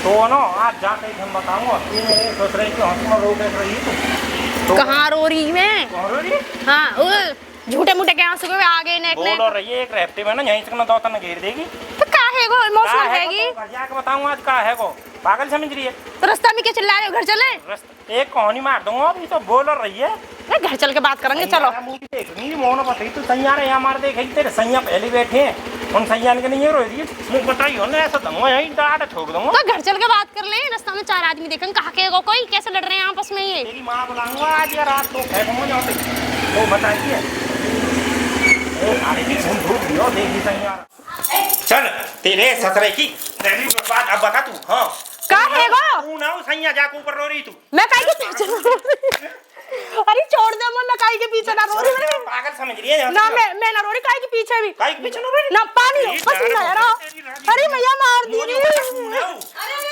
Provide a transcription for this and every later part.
तो ना आज जाके हम बताऊंगा तू मेरे ससुराल के हंसमा रो के रही तू कहाँ रो रही मैं? कहाँ रो रही? हाँ झूठे मूठे के आंसू के आगे नेक बोल और रही है एक रेफ्टे में ना यहीं से ना दो तन घेर देगी। तो का है गो इमोशनल हैगी? घर जाके बताऊंगा आज का है को पागल समझ रही है। तो रास्ता में क्या चिल्ला रहे हो? घर चले? एक कहानी मार दूंगा अभी तो बोल और रही है। घर चल के बात करेंगे चलो। मूवी देख नहीं मोनो बताई तू सैया रे हमारे देखे तेरे सैया पहले बैठे हैं उन सैया के नहीं रो रही है मुझे बताइयो ना ऐसा दूंगा यहीं डांट ठोक दूंगा। तो घर चल के बात कर ले। रास्ता में 4 आदमी देखेंगे कहाँ के कोई कैसे लड़ रहे हैं आपस में ये। तेरी माँ बुलाऊंगा आज या रात को फेंकूंगा जाओ तो बताइए देखी सैया चल तेरे ससुरे की बात अब बता तू। हाँ का है गो? तू ना सैया जाके ऊपर रो रही तू। मैं काहे के पीछे अरे छोड़ दे मैं काहे के पीछे ना रो रही मैं। पागल समझ रही है ना मैं ना रो रही काहे के पीछे भी। काहे के पीछे रो रही ना पानी पसीना यार। अरे मैया मार दी रे।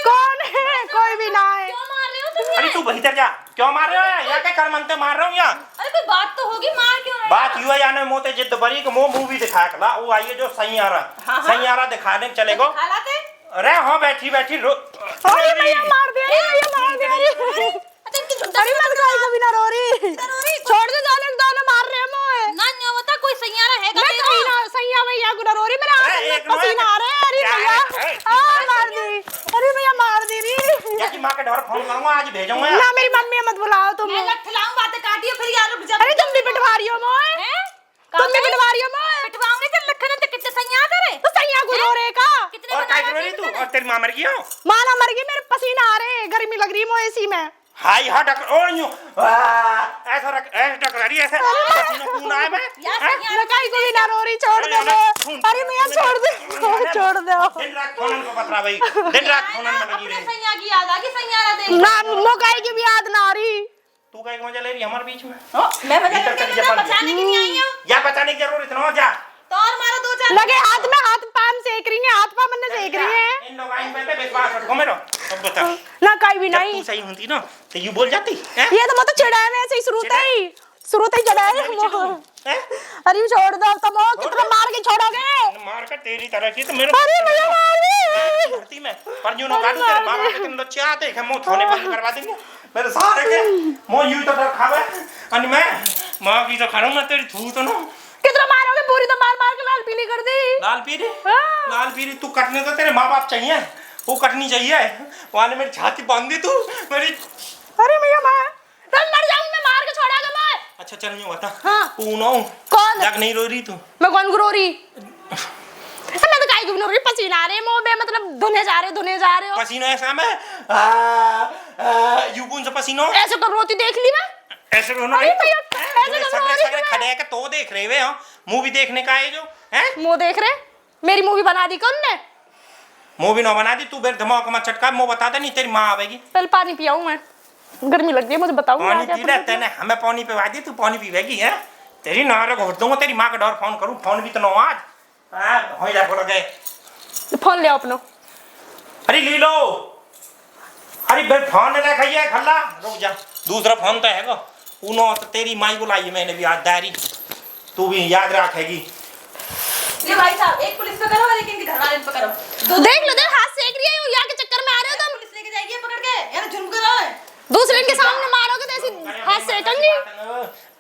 कौन है? कोई भी ना है। क्यों मार रहे हो तुम? अरे तू भीतर जा क्यों मार रहे हो या क्या कर मनते मार रहा हूँ या अरे कोई बात तो होगी मार क्यों रहे हो? बात युवा याने मोते जिद बरी को मूवी दिखा कला वो आई है जो सैयारा दिखाने चले गो। हालाते अरे हाँ बैठी बैठी रो। अरे मैया मार दे मैया मार दे। अरे मत काहे कभी ना रो रही। छोड़ दे दोनों मार रहे हैं मोए। ना नहीं होता कोई सैयारा है मैं कहीं ना सैया मैया को ना रो रही मेरे आंख में पसीना आ रहा है। अरे मैया मार दी। अरे मैया मार दी री। या की मां के डर फोन करूंगा आज भेजूंगा ना मेरी मम्मी मत बुलाओ तुम। मैं लठलाऊं बातें काटियो फिर यार रुक जा। अरे तुम भी पिटवा रही हो मोए। तुम भी पिटवा रही हो मोए। पिटवाऊंगे चल लखन तो कितने सैया तेरे तो सैया को रो रहे का। कितने और काय करो रही तू और तेरी मां मर गई हो। माना मर गई मेरे पसीना आ रहे गर्मी लग रही मोए इसी में। हाय हा डक और यूं ऐसा रख ऐसा डक रही ऐसे पसीना खून आए मैं मैं काहे को भी ना रो रही। छोड़ दे। अरे मैया छोड़ दे छोड़ दे। दिन रात फोन को पतरा भाई दिन रात फोन में लगी अपने रही। सैया की याद आ गई सैयारा देख ना मोकाई की भी याद ना आ रही। तू काय मजा ले रही हमारे बीच में। मैं बचाने के लिए आई हूं। या बचाने की जरूरत ना हो जा तो और मारो 2-4 लगे हाथ में हाथ पाम सेक रही है। हाथ पाम ने सेक रही है। इन लोग आइन पे विश्वास रखो मेरो अब बता ना काई भी जब नहीं। तू सही होती ना तो यू बोल जाती हैं ये तो मत चिढ़ाए में ऐसे ही शुरू से ही चिढ़ाए। अरे छोड़ दो तुम कितना मार के छोड़ोगे। मार कर तेरी तरह की तो मेरे अरे भैया मार धरती में पर यूं ना काटू तेरे मामा के तुम लोग चाहते हैं मौत होने बंद करवा देंगे मेरे सारे के मो यूं तो खावे अनि मैं मां की तो खाऊं मैं तेरी थू तो ना कितना मारोगे पूरी तो मार मार के लाल पीली कर दी। लाल पीली तू कटने तो तेरे माँ बाप चाहिए वो कटनी चाहिए वाले मेरी छाती बांध दी तू मेरी। अरे भैया मैं मर जाऊं मैं मार के छोड़ागा मैं। अच्छा चल यूं बता हाँ। तू ना कौन जग नहीं रो रही तू। मैं कौन रो रही। मैं तो काहे क्यों रो रही पसीना आ रहे मुंह में मतलब धुने जा रहे हो। पसीना ऐसा मैं यू कौन सा पसीना ऐसे तो रोती देख ली मैं। ऐसे रोना अरे भैया ऐसे तो रो रही सगरे खड़े के तो देख रहे हो मूवी देखने का है जो हैं मुंह देख रहे मेरी मूवी बना दी कौन ने। मूवी ना बना दी तू बेर दिमाग में चटका मुंह बता दे नहीं तेरी माँ आवेगी। पहले पानी पियाऊं मैं गर्मी लग रही है मुझे बताऊं पानी पी ले तेने हमें पानी पिवा दी तू पानी पीवेगी है तेरी नारे घोट दूंगा तेरी माँ का डर फोन करूं फोन भी तो ना आज हो जा बोलो गए फोन ले आओ अपना। अरे ले लो अरे बे फोन ले खाइए खल्ला रुक जा दूसरा फोन तो है उनो तो तेरी माई बुलाई है मैंने भी आज डायरी तू भी याद रखेगी। ये भाई साहब एक पुलिस पे करो और एक इनके घर वाले पे करो। देख लो हाथ सेक रही है यहाँ के चक्कर में आ रहे हो तुम। पुलिस लेके जाएगी पकड़ के यार झुम करो। दूसरे के सामने मारोगे तो ऐसी हाथ सेकेंगी।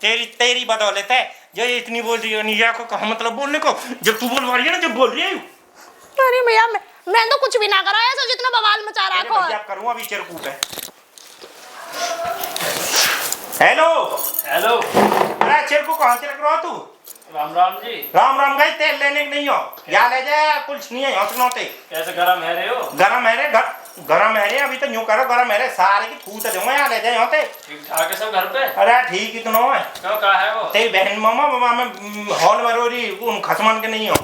तेरी तेरी बदौलत है जो ये इतनी बोल रही है निया को कहा मतलब बोलने को जब तू बोल रही है ना जब बोल रही है। अरे भैया मैं तो कुछ भी ना करा ऐसा जितना बवाल मचा रखा है। अब करूंगा अभी चिरकूट है। हेलो हेलो अरे चिरकू कहाँ से लग रहा तू। राम राम जी। राम गई तेल लेने नहीं हो या ले जाए कुछ नहीं है हंसनौते कैसे गरम है रे हो। गरम है रे गरम है रे अभी तो यूं करो गरम है रे सारे की थूत दूंगा यहाँ ले जाए होते। ठीक ठाक है सब घर पे। अरे ठीक ही तो ना है क्यों कहा है वो तेरी बहन मामा में हॉल में रो रही उन खसमान के नहीं हो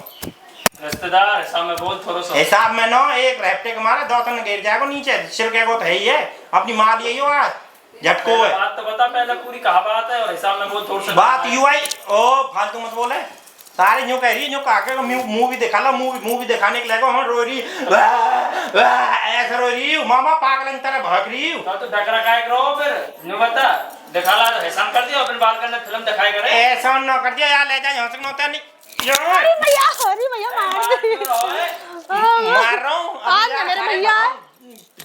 रिश्तेदार हिसाब में बोल थोड़ा सा हिसाब में ना एक रेफ्टे के मारे 2 टन गिर जाएगा नीचे छिलके को तो है ही है अपनी मार लिए हो आज झटको है। बात तो बता पहले पूरी कहा बात है और हिसाब में बोल थोड़ा सा बात यू आई ओ फालतू मत बोले सारे यूं कह रही है यूं कहा के मूवी दिखा ला मूवी दिखाने के लिए हम रो रही ऐसा रो रही मामा पागल तरह भग रही तो डकरा काय करो फिर न्यू बता दिखा ला हिसाब कर दिया फिर बाल करने फिल्म दिखाई करे ऐसा ना कर दिया यार ले जा यहां से नोता नहीं अरे भैया मार दे। मार रहा हूं आज ना मेरे भैया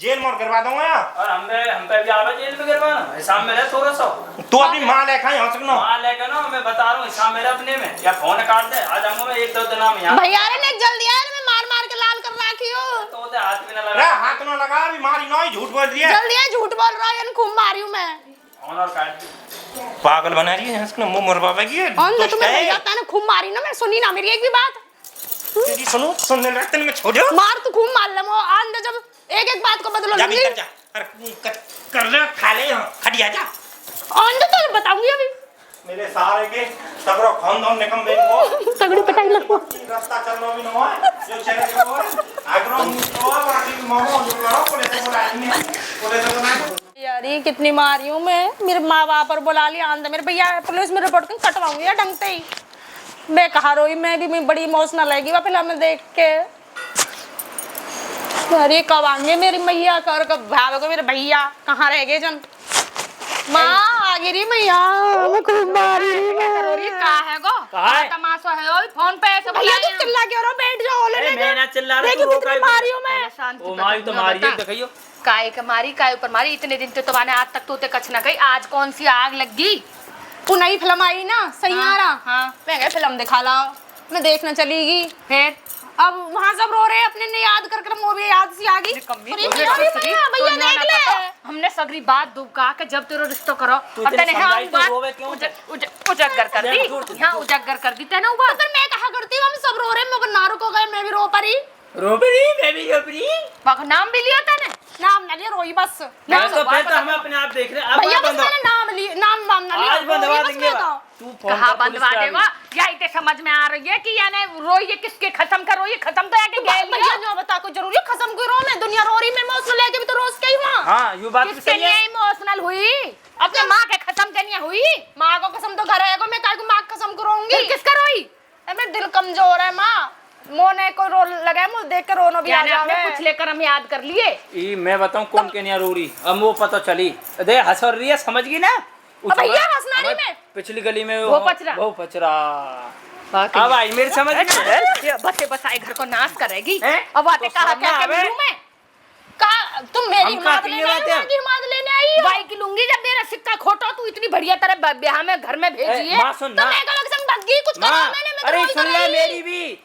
जेल में गिरवा दूंगा यार। और हम पे भी आवे जेल में गिरवाना, हिसाब मेरा थोड़ा सा। तू अपनी माँ लेखा ही हंस नो। मां लेके ना मैं बता रहा हूँ, हिसाब मेरा अपने में, या फोन काट दे, आ जाऊंगा मैं 1-2 दिन में यहाँ। भैया ने जल्दी आया, मैं मार मार के लाल कर रखी हूँ। तो ते हाथ में ना रे लगा, हाथ ना लगा, अभी मारी ना ही झूठ बोल रही है। जल्दी आया, झूठ बोल रहा है, खूब मारी हूँ मैं। फोन और काट दे। पागल बना रही है हंस के, मुंह मरवा पाएगी। और तो तुम्हें भैया ने खूब मारी ना, मैं सुनी ना मेरी एक भी बात। तेरी सुनने लगते मैं छोड़ो। मार तो खूब मार ले, वो आंदे जब एक बात को बदलो जा लूंगी। भीतर जा, अरे कर ले, खा ले, हटिया जा। आंदे तो बताऊंगी अभी। मेरे सारे के सबरो खानदान निकम्मे को तगड़ी पिटाई लगो। रास्ता चलना भी ना है, जो चले को आग्रह तो बाकी मामो जो करो पुलिस को बुलाएंगे, पुलिस को बुलाएंगे। यार ये कितनी मारी हूँ मैं, मेरे माँ बाप पर बुला लिया, आंदे मेरे भैया पुलिस में रिपोर्ट कर कटवाऊंगी यार ढंग से ही। मैं कहा रोई, मैं भी बड़ी इमोशनल लगेगी वह फिल्म में देख के। अरे कब आएंगे मेरी मैया कर, कब भाव को मेरे भैया कहाँ रह गए जन। माँ आ गई मैया, मैं खूब मारी कहा है गो तमाशा है वो फोन पे ऐसे भैया तुम चिल्ला क्यों रहो, बैठ जाओ। अरे मैं ना चिल्ला रहा, देखो कितनी मारी हूँ मैं। ओ मारी तो मारी है, देखियो काय का मारी, काय ऊपर मारी। इतने दिन तो तुम्हारे आज तक तो ते कछ ना गई, आज कौन सी आग लग गई। वो नई फिल्म आई ना सैयारा, हाँ। मैं कहा फिल्म दिखा लाओ, मैं देखना चलेगी। फिर अब वहाँ सब रो रहे हैं, अपने ने याद कर वो भी याद सी आ गई। भैया देख ले, हमने सगरी बात दुबका के जब तेरो रिश्ता करो तू और इतनी तने समझाई हम तो बात रोवे क्यों? उजागर कर दी, यहाँ उजागर कर दी तेने हुआ। फिर मैं कहा करती हूँ, हम सब रो रहे हैं, मगर ना रुको गए, मैं भी रो पड़ी। रोबरी मैं भी रोबरी बाकी नाम भी लिया तेने, नाम ना लिया, रोई बस। मैं तो फिर तो हम अपने आप देख रहे हैं। भैया बस मैंने नाम लिया, नाम वाम ना लिया, आज बंदवा रोई बस देंगे मैं तो। तू फोन कहा कर पुलिस बंदवा पे आ देगा या इते समझ में आ रही है कि यानी रोइए किसके खत्म करो, ये खत्म तो याके गए भैया जो बता को जरूरी है, खत्म क्यों रो मैं, दुनिया रो रही, मैं इमोशनल लेके भी तो रोज के ही वहाँ। हाँ यू बात तो किसके सही है। लिए इमोशनल हुई, अपने माँ के खत्म करनी हुई। माँ को कसम तो घर आएगा, मैं काय को माँ कसम करूंगी। फिर किसका रोई, मेरा दिल कमजोर है माँ, मोने को रो लगा, मुझे देख के रोना भी आ यानी आपने जावे। कुछ लेकर हम याद कर लिए। ई मैं बताऊं कौन के नहीं रो रही, अब वो पता चली। दे हंस रही है, समझ गई ना। भैया हंसना नहीं मैं। पिछली गली में वो पचरा। वो पचरा। अब आई मेरी समझ में। बसे बसाए घर को नाश करेगी। हैं? अब आते तो कहा सामने क्या आवे। करूं मैं, तुम मेरी हम हिम्मत काट लिए लेने आई बातें। हो, उनकी हिम्मत लेने आई हो। भाई की लूंगी जब मेरा सिक्का खोटा तू इतनी बढ़िया तरह ब्याह में घर में भेजी है। माँ सुन तो ना मैं कल संग भाग गई, कुछ करा माँ, मैंने, मैं तो अरे रोई सुन ले कराई। मेरी भी।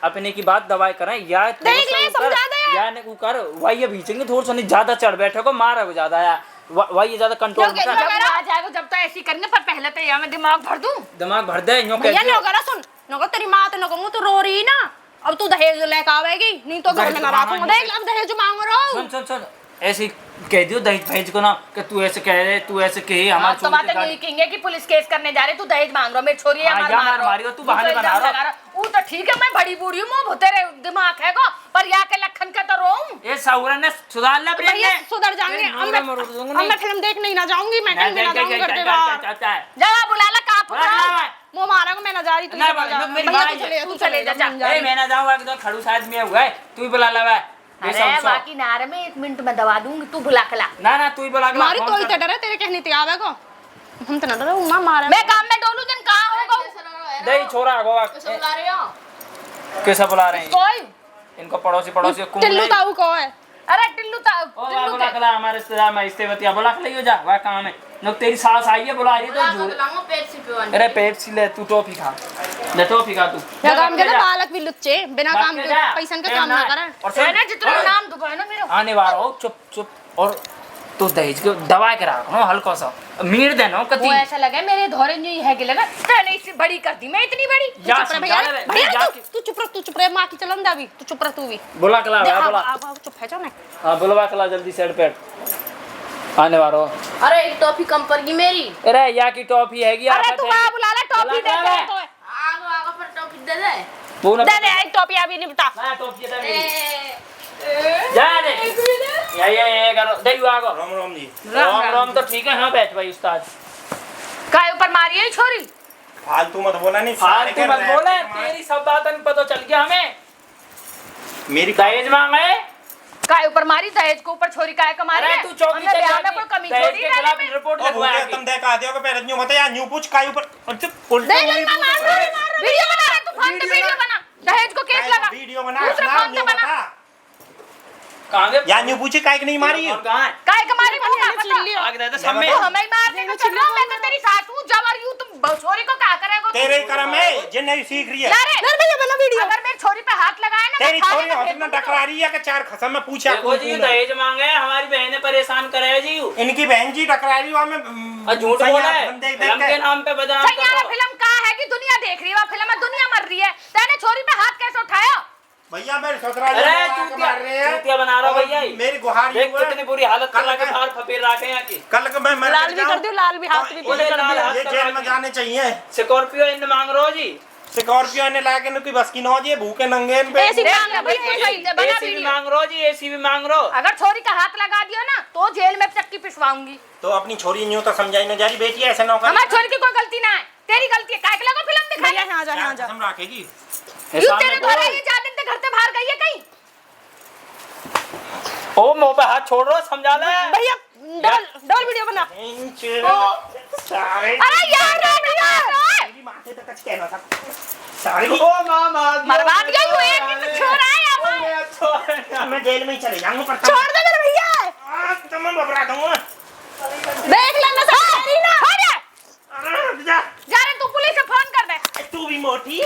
अपने की बात दवाई कराएं या देख ले, समझा दे। या ने कर वही ये भीचेंगे थोड़ा सा नहीं, ज्यादा चढ़ बैठे को मारा ज्यादा या वही ये ज्यादा कंट्रोल क्यों मत क्या कर। आ जाएगा जब तो ऐसी करेंगे, पर पहले तो यहाँ में दिमाग भर दूं। दिमाग भर दे यूं भैया कहती नो करा सुन, नो को तेरी माँ तो नो कहूँ, तू रो रही ना, अब तू दहेज लेकर आवेगी, नहीं तो घर में ना रखूंगा। देख अब दहेज मांग रहा हूँ। सुन सुन सुन ऐसे कह दियो दहेज भैज को ना कि तू ऐसे कह रहे, तू ऐसे कहे हमारे तो बात यही कहेंगे कि पुलिस केस करने जा रहे, तू दहेज मांग रहा, मेरी छोरी है हाँ, मार या मार मारी हो, तू बहाने बना रहा। वो तो ठीक है, मैं बड़ी बूढ़ी हूँ, मुंह तेरे दिमाग है को, पर या के लखन का तो रोऊं। ये साउरन ने सुधार ले अपने भैया सुधर जाएंगे, अब मैं फिल्म देखने ही ना जाऊंगी, मैं कहीं भी ना जाऊंगी घर के बाहर। जरा बुला ला, कहाँ पकड़ा मुँह मारेगा, मैं ना जा रही, तू ना, चला जा। मेरी भैया भाई तू चले जा, तू चले जा, मैं जा रही। मैं ना जाऊंगा एकदम खड़ूस आदमी हुआ है, तू ही बुला ले। अरे बाकी नारे में 1 मिनट में दवा दूंगी, तू बुला के ला। ना ना तू ही बुला के मारी तो ही डर है, तेरे कहने ते आवे को, हम तो ना डरे, उमा मारे। मैं काम में डोलू दिन कहाँ होगा दे छोरा गोवा कैसा बुला रहे हैं कोई। इनको पड़ोसी टिल्लू ताऊ को है। अरे टिल्लू ओ वाह बुला के ला, हमारे रिश्तेदार में इस्तेवतिया बुला के लियो जा, वह काम है न तेरी सास आई है बुला रही है तो झूठ। अरे पेप्सी ले, तू टॉफी खा ले, टॉफी खा तू। या काम के ना बालक भी लुच्चे, बिना बात काम कर के जा। पैसा का ए, काम ना। ना करे। और सुन, ना जितना ओए, नाम दुबारा ना मेरा आने वाला हो, चुप चुप। और तू दहेज के दवा करा हो हल्का सा मीर देनो कति वो ऐसा लगा मेरे धोरे नहीं है गिले ना, तेने इससे बड़ी कर दी, मैं इतनी बड़ी। या चुप रह भैया, समझा ले, भैया जाके- तू चुप रह, माँ की चलन जा भी, तू चुप रह तू भी। बुला के ला देख, बुला। अब चुप है जाओ ना। हां बुलवा के ला जल्दी साइड पे आने वाला हो। अरे एक टॉफी कम पर गई मेरी। अरे या की टॉफी हैगी अरे तू आ बुला ले, टॉफी दे दे तो। आगो आगो पर टॉफी दे दे। वो ना दे दे एक टॉफी अभी नहीं बता। ना टॉफी दे मेरी जा दे ये करो दे यू आगो। राम राम जी। राम तो ठीक है। हां बैठ भाई उस्ताद काय ऊपर मारी है छोरी। फालतू मत बोला, नहीं फालतू मत बोले, तेरी सब बातन पता चल गया हमें। मेरी दहेज मांगे काय ऊपर मारी, दहेज को ऊपर छोरी काय कमारी अरे है। तू चौकी हमने चल ब्याह में जाती, कोई कमी दहेज छोड़ी के ना खिलाफ में। रिपोर्ट ओ लगवाया भूखे तुम देखा दियो के पैर न्यू मत या न्यू पूछ काय ऊपर उल्टे देख ले मार वीडियो बना रहा, तू फोन पे वीडियो बना, दहेज को केस लगा। वीडियो बना दूसरा सुना फोन पे न्यू बना। बता। कहां गए या न्यू पूछे काहे कि नहीं मारी और कहां है काय कमारी को क्या पता आग दे दे सामने तो हमें मारने को चल रहा मैं तो तेरी सासू जबर यूं तुम छोरी को क्या करेगा तेरे करम है जे नहीं सीख रही है। अरे भैया बना वीडियो अगर मेरी छोरी पे हाथ लगाया ना तेरी छोरी हंसना टकरा रही है कि चार खसम में पूछा देखो जी दहेज मांगे हमारी बहनें परेशान करे जी इनकी बहन जी टकरा रही हमें और झूठ बोला है देख फिल्म के देख नाम पे बदनाम सही यार फिल्म का है कि दुनिया देख रही है फिल्म में दुनिया मर रही है तेने छोरी पे हाथ कैसे उठाया भैया मेरे ससुराल अरे में मार रहे हैं चूतिया बना रहा भैया मेरी गुहार देख कितनी बुरी हालत कर लगे बाहर फपेर रखे यहाँ की कल को मैं लाल भी कर दियो लाल भी हाथ भी पीले कर दियो ये जेल में जाने चाहिए। स्कॉर्पियो इन मांग रहे हो जी स्कॉर्पियो ने लाके न कोई बस की नौ जी भूखे नंगे इन पे ऐसी मांग रहा भैया एसी भी मांग रहे हो जी एसी भी मांग रहे हो अगर छोरी का हाथ लगा दियो ना तो जेल में चक्की पिसवाऊंगी तो अपनी छोरी न्यू तो समझाई न जारी बेटी ऐसे नौकर हमारी छोरी की कोई गलती ना है तेरी गलती है काय के लगा फिल्म दिखाई भैया यहाँ जा यहाँ जा कसम रखेगी यूं तेरे द्वारा ये 4 दिन से घर से बाहर गई है कहीं ओ मुंह पे हाथ छोड़ रहा समझा ले भैया डबल वीडियो बना सारे अरे यार मेरी माथे तक कुछ कहना था सारे ओ मामा मरवा दिया यूं एक दिन से छोड़ आया मैं जेल में ही चले जाऊंगा पर छोड़ दे मेरे भैया तो मैं घबरा दूंगा देख लेना सारी ना हो जा अरे जा जा रे तू पुलिस से फोन कर दे तू भी मोटी